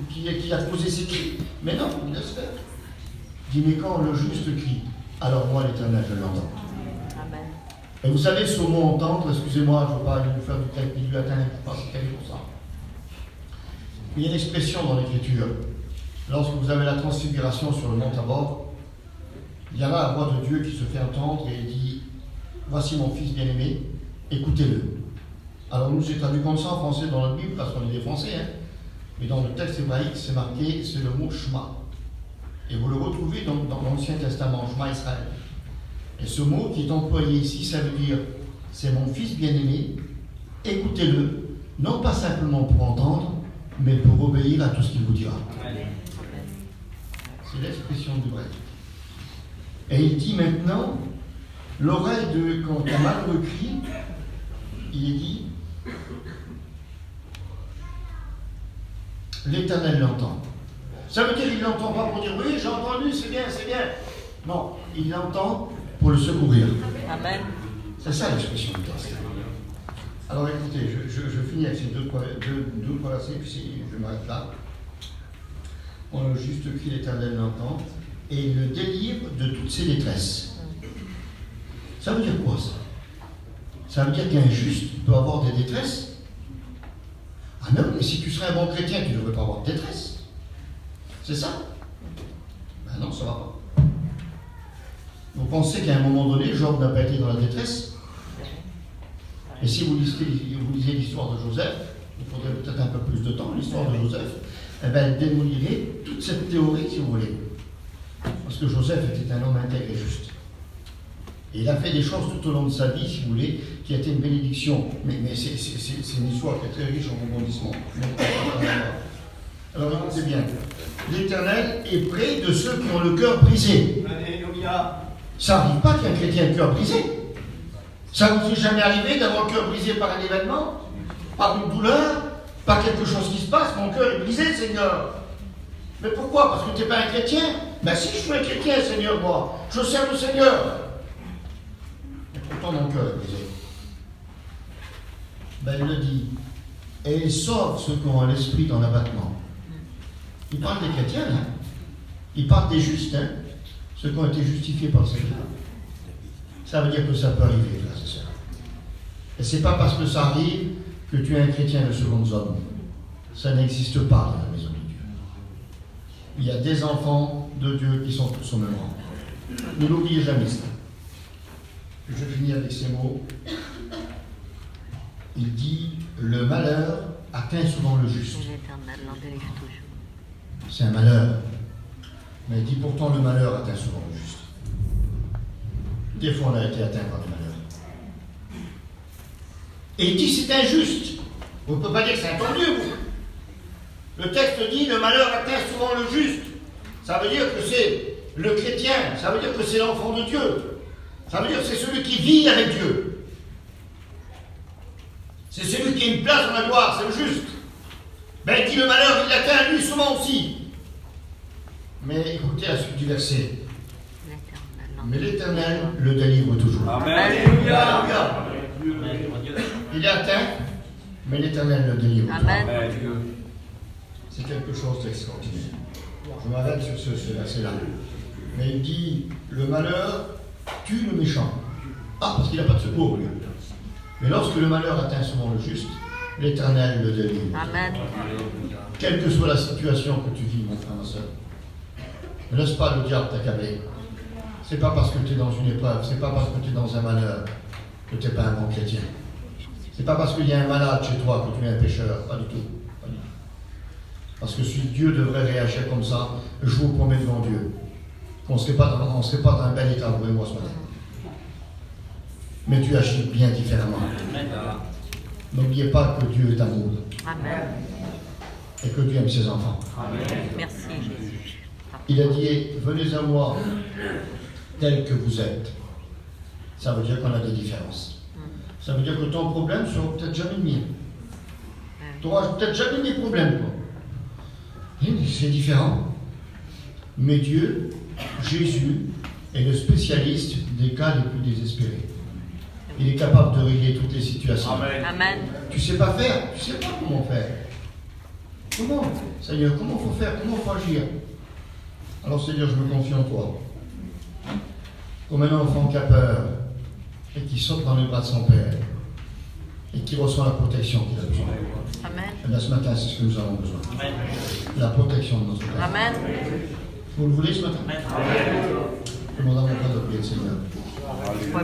qui a posé ses cris. Mais non, il laisse faire. Il dit, mais quand le juste crie, alors moi, l'Éternel, je l'entends. Et vous savez, ce mot entendre, excusez-moi, je ne veux pas vous faire du grec ni du latin, je ne sais pas si c'est pour ça. Il y a une expression dans l'Écriture. Lorsque vous avez la transfiguration sur le mont Tabor, il y a là la voix de Dieu qui se fait entendre et il dit « Voici mon fils bien-aimé, écoutez-le ». Alors nous, c'est traduit comme ça en français dans la Bible, parce qu'on est des Français, hein. Mais dans le texte hébraïque, c'est marqué, c'est le mot « Shema ». Et vous le retrouvez dans l'Ancien Testament, « Shema Israël ». Et ce mot qui est employé ici, ça veut dire « C'est mon fils bien-aimé, écoutez-le », non pas simplement pour entendre, mais pour obéir à tout ce qu'il vous dira. C'est l'expression du grec. Et il dit maintenant, l'oreille de quand un malheureux crie, il est dit, l'Éternel l'entend. Ça veut dire qu'il ne l'entend pas pour dire oui, j'ai entendu, c'est bien, c'est bien. Non, il l'entend pour le secourir. Amen. C'est ça l'expression du texte. Alors écoutez, je finis avec ces deux versets, puis je m'arrête là. On le juste cri, l'Éternel l'entend, et il le délivre de toutes ses détresses. Ça veut dire quoi ça? Ça veut dire qu'un juste peut avoir des détresses? Ah non, mais si tu serais un bon chrétien, tu ne devrais pas avoir de détresse. C'est ça? Ben non, ça ne va pas. Vous pensez qu'à un moment donné, Job n'a pas été dans la détresse? Et si vous lisez l'histoire de Joseph, il faudrait peut-être un peu plus de temps, l'histoire de Joseph, eh bien, elle démolirait toute cette théorie, si vous voulez. Parce que Joseph était un homme intègre et juste. Et il a fait des choses tout au long de sa vie, si vous voulez, qui a été une bénédiction. Mais c'est une histoire qui est très riche en rebondissements. Alors écoutez bien, l'Éternel est près de ceux qui ont le cœur brisé. Ça n'arrive pas qu'un chrétien ait le cœur brisé. Ça ne vous est jamais arrivé d'avoir le cœur brisé par un événement, par une douleur, par quelque chose qui se passe? Mon cœur est brisé, Seigneur. Mais pourquoi? Parce que tu n'es pas un chrétien? Ben si, je suis un chrétien, Seigneur, moi. Je sers le Seigneur. Mais pourtant, mon cœur est brisé. Ben il le dit. Et il sauve ceux qui ont l'esprit dans l'abattement. Il parle des chrétiens, hein. Il parle des justes, hein. Ceux qui ont été justifiés par le Seigneur. Ça veut dire que ça peut arriver, frères et sœurs. Et c'est pas parce que ça arrive que tu es un chrétien de seconde zone. Ça n'existe pas dans la maison de Dieu. Il y a des enfants de Dieu qui sont tous au même rang. Ne l'oubliez jamais ça. Je finis avec ces mots. Il dit, le malheur atteint souvent le juste. C'est un malheur. Mais il dit pourtant le malheur atteint souvent le juste. Des fois on a été atteint par le malheur. Et il dit c'est injuste. Vous ne pouvez pas dire que c'est intendu, vous. Le texte dit le malheur atteint souvent le juste. Ça veut dire que c'est le chrétien, ça veut dire que c'est l'enfant de Dieu. Ça veut dire que c'est celui qui vit avec Dieu. C'est celui qui a une place dans la gloire, c'est le juste. Ben il dit le malheur, il l'atteint lui souvent aussi. Mais écoutez la suite du verset. Mais l'Éternel le délivre toujours. Amen. Alléluia. Il est atteint, mais l'Éternel le délivre. Amen. C'est quelque chose d'extraordinaire. Je m'arrête sur ce verset-là. Mais il dit, le malheur tue le méchant. Ah, parce qu'il n'a pas de secours, lui. Mais lorsque le malheur atteint souvent le juste, l'Éternel le délivre. Amen. Quelle que soit la situation que tu vis, mon frère, ma soeur, ne laisse pas le diable t'accabler. C'est pas parce que tu es dans une épreuve, c'est pas parce que tu es dans un malheur que tu n'es pas un bon chrétien. C'est pas parce qu'il y a un malade chez toi que tu es un pécheur, pas du tout. Pas du tout. Parce que si Dieu devrait réagir comme ça, je vous promets devant Dieu qu'on ne serait pas dans un bel état, vous et moi, ce matin. Mais tu agis bien différemment. N'oubliez pas que Dieu est amour. Amen. Et que Dieu aime ses enfants. Merci, Jésus. Il a dit, venez à moi tel que vous êtes. Ça veut dire qu'on a des différences. Ça veut dire que ton problème ne sera peut-être jamais le mien. Tu n'auras peut-être jamais mes problèmes, toi. C'est différent. Mais Dieu, Jésus, est le spécialiste des cas les plus désespérés. Il est capable de régler toutes les situations. Amen. Tu ne sais pas faire, tu ne sais pas comment faire. Comment, Seigneur, comment il faut faire, comment il faut agir? Alors Seigneur, je me confie en toi. Comme un enfant qui a peur et qui saute dans les bras de son Père et qui reçoit la protection qu'il a besoin. Amen. Et bien ce matin, c'est ce que nous avons besoin. La protection de notre Père. Amen. Vous le voulez ce matin? Demandons à mon Père de prier le Seigneur.